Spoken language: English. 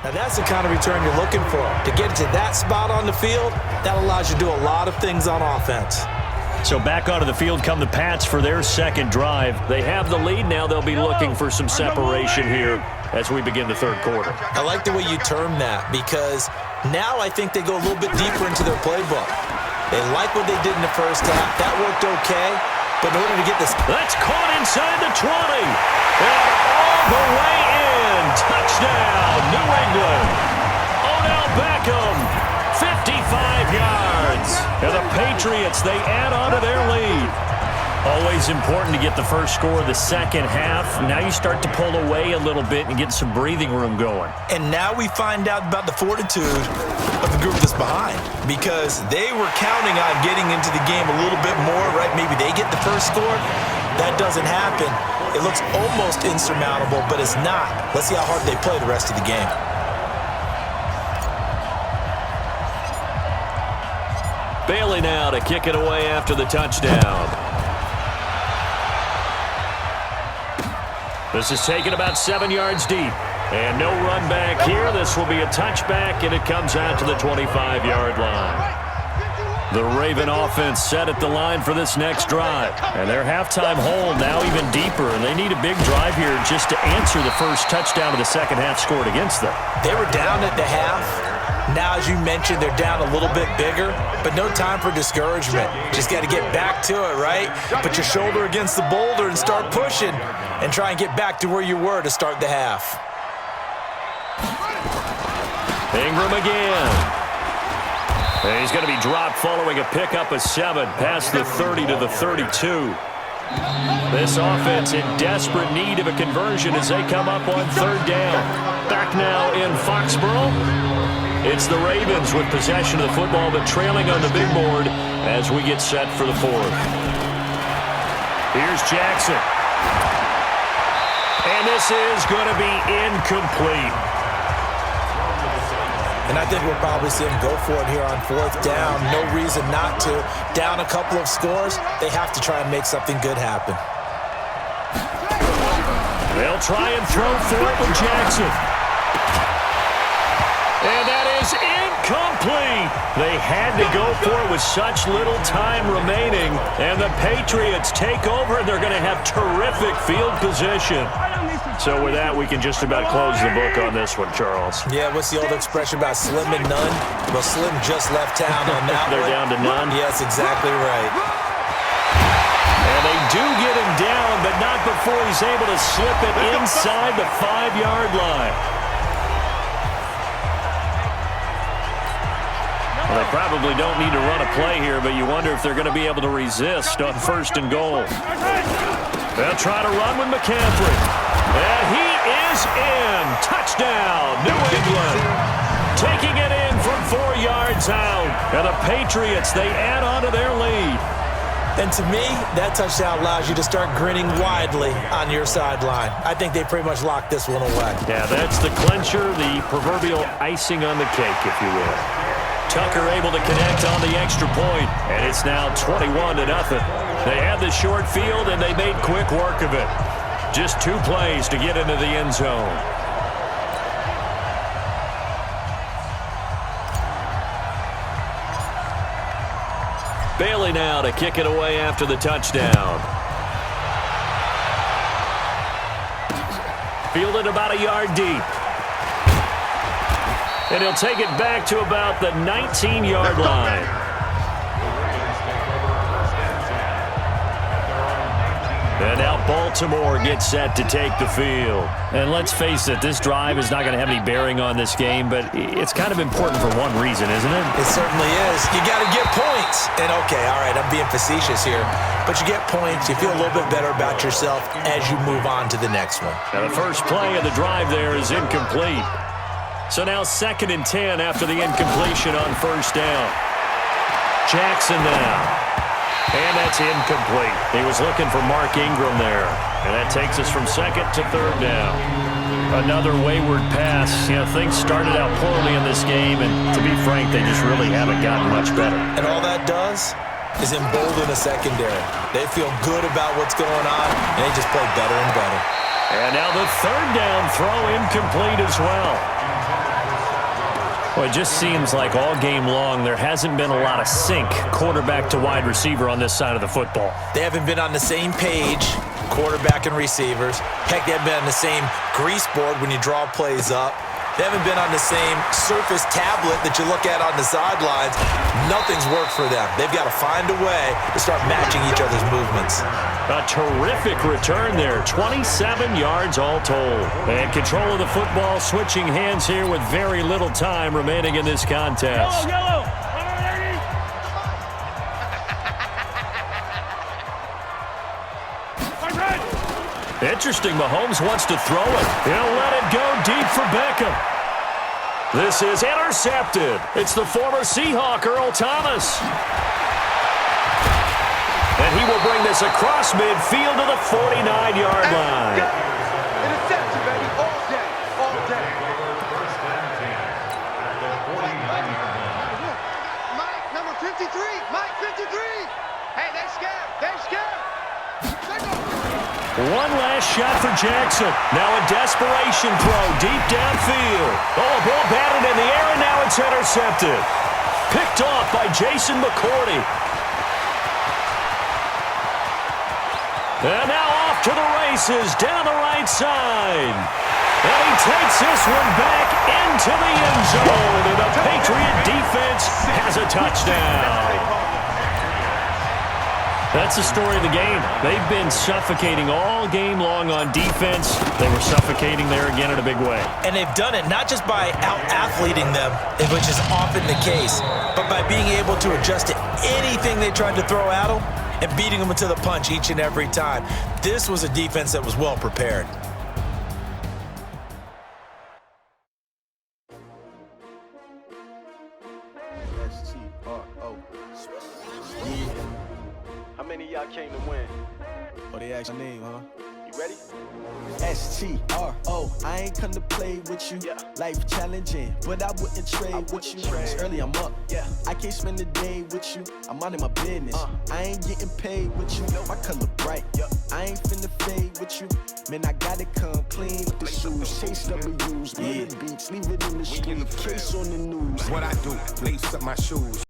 Now that's the kind of return you're looking for. To get to that spot on the field, that allows you to do a lot of things on offense. So back onto the field come the Pats for their second drive. They have the lead. Now they'll be looking for some separation here as we begin the third quarter. I like the way you term that because now I think they go a little bit deeper into their playbook. They like what they did in the first half. That worked okay. But in order to get this... That's caught inside the 20. And all the way in. Touchdown, New England. Odell Beckham, 55 yards. And the Patriots, they add on to their lead. Always important to get the first score of the second half. Now you start to pull away a little bit and get some breathing room going. And now we find out about the fortitude of the group that's behind because they were counting on getting into the game a little bit more, right? Maybe they get the first score. That doesn't happen. It looks almost insurmountable, but it's not. Let's see how hard they play the rest of the game. Bailey now to kick it away after the touchdown. This is taken about 7 yards deep. And no run back here. This will be a touchback, and it comes out to the 25-yard line. The Raven offense set at the line for this next drive. And their halftime hole now even deeper, and they need a big drive here just to answer the first touchdown of the second half scored against them. They were down at the half. Now, as you mentioned, they're down a little bit bigger, but no time for discouragement. Just got to get back to it, right? Put your shoulder against the boulder and start pushing and try and get back to where you were to start the half. Ingram again. And he's going to be dropped following a pickup of 7 past the 30 to the 32. This offense in desperate need of a conversion as they come up on third down. Back now in Foxborough. It's the Ravens with possession of the football, but trailing on the big board as we get set for the fourth. Here's Jackson. And this is going to be incomplete. And I think we'll probably see him go for it here on fourth down. No reason not to. Down a couple of scores, they have to try and make something good happen. They'll try and throw for it with Jackson. And that is incomplete. They had to go for it with such little time remaining. And the Patriots take over, and they're going to have terrific field position. So with that, we can just about close the book on this one, Charles. Yeah, what's the old expression about slim and none? Well, Slim just left town on that They're one. down to none? Yes, exactly right. And they do get him down, but not before he's able to slip it inside the 5-yard line. Well, they probably don't need to run a play here, but you wonder if they're going to be able to resist on first and goal. They'll try to run with McCaffrey. And he is in. Touchdown, New England. Taking it in from 4 yards out. And the Patriots, they add on to their lead. And to me, that touchdown allows you to start grinning widely on your sideline. I think they pretty much locked this one away. Yeah, that's the clincher, the proverbial icing on the cake, if you will. Tucker able to connect on the extra point, and it's now 21-0. They had the short field, and they made quick work of it. Just 2 plays to get into the end zone. Bailey now to kick it away after the touchdown. Fielded about a yard deep. And he'll take it back to about the 19-yard line. And now Baltimore gets set to take the field. And let's face it, this drive is not going to have any bearing on this game, but it's kind of important for one reason, isn't it? It certainly is. You got to get points. And okay, all right, I'm being facetious here. But you get points, you feel a little bit better about yourself as you move on to the next one. Now the first play of the drive there is incomplete. So now 2nd and 10 after the incompletion on first down. Jackson now. And that's incomplete. He was looking for Mark Ingram there. And that takes us from 2nd to 3rd down. Another wayward pass. You know, things started out poorly in this game, and to be frank, they just really haven't gotten much better. And all that does is embolden the secondary. They feel good about what's going on, and they just play better and better. And now the 3rd down throw incomplete as well. Well, it just seems like all game long there hasn't been a lot of sync quarterback to wide receiver on this side of the football. They haven't been on the same page, quarterback and receivers. Heck, they haven't been on the same grease board when you draw plays up. They haven't been on the same Surface tablet that you look at on the sidelines. Nothing's worked for them. They've got to find a way to start matching each other's movements. A terrific return there, 27 yards all told. And control of the football switching hands here with very little time remaining in this contest. Yellow. Interesting, Mahomes wants to throw it. He'll let it go deep for Beckham. This is intercepted. It's the former Seahawk, Earl Thomas. And he will bring this across midfield to the 49-yard line. Interception, baby, all day, all day. Mike, number 53, Mike 53. Hey, they're scared, they're scared. One last shot for Jackson. Now a desperation throw deep downfield. Oh, a ball batted in the air, and now it's intercepted. Picked off by Jason McCourty. And now off to the races down the right side. And he takes this one back into the end zone. And the Patriot defense has a touchdown. That's the story of the game. They've been suffocating all game long on defense. They were suffocating there again in a big way. And they've done it not just by out-athleting them, which is often the case, but by being able to adjust to anything they tried to throw at them and beating them to the punch each and every time. This was a defense that was well prepared. How many of y'all came to win? Oh, they asked your name, huh? You ready? S-T-R-O, I ain't come to play with you. Yeah. Life challenging, but I wouldn't trade with you. It's early, I'm up. Yeah. I can't spend the day with you. I'm minding my business. I ain't getting paid with you. My color bright. Yep. I ain't finna fade with you. Man, I gotta come clean with the shoes. Chase W's, yeah. Beats, leave it in the street. Case on the news. What I do, lace up my shoes.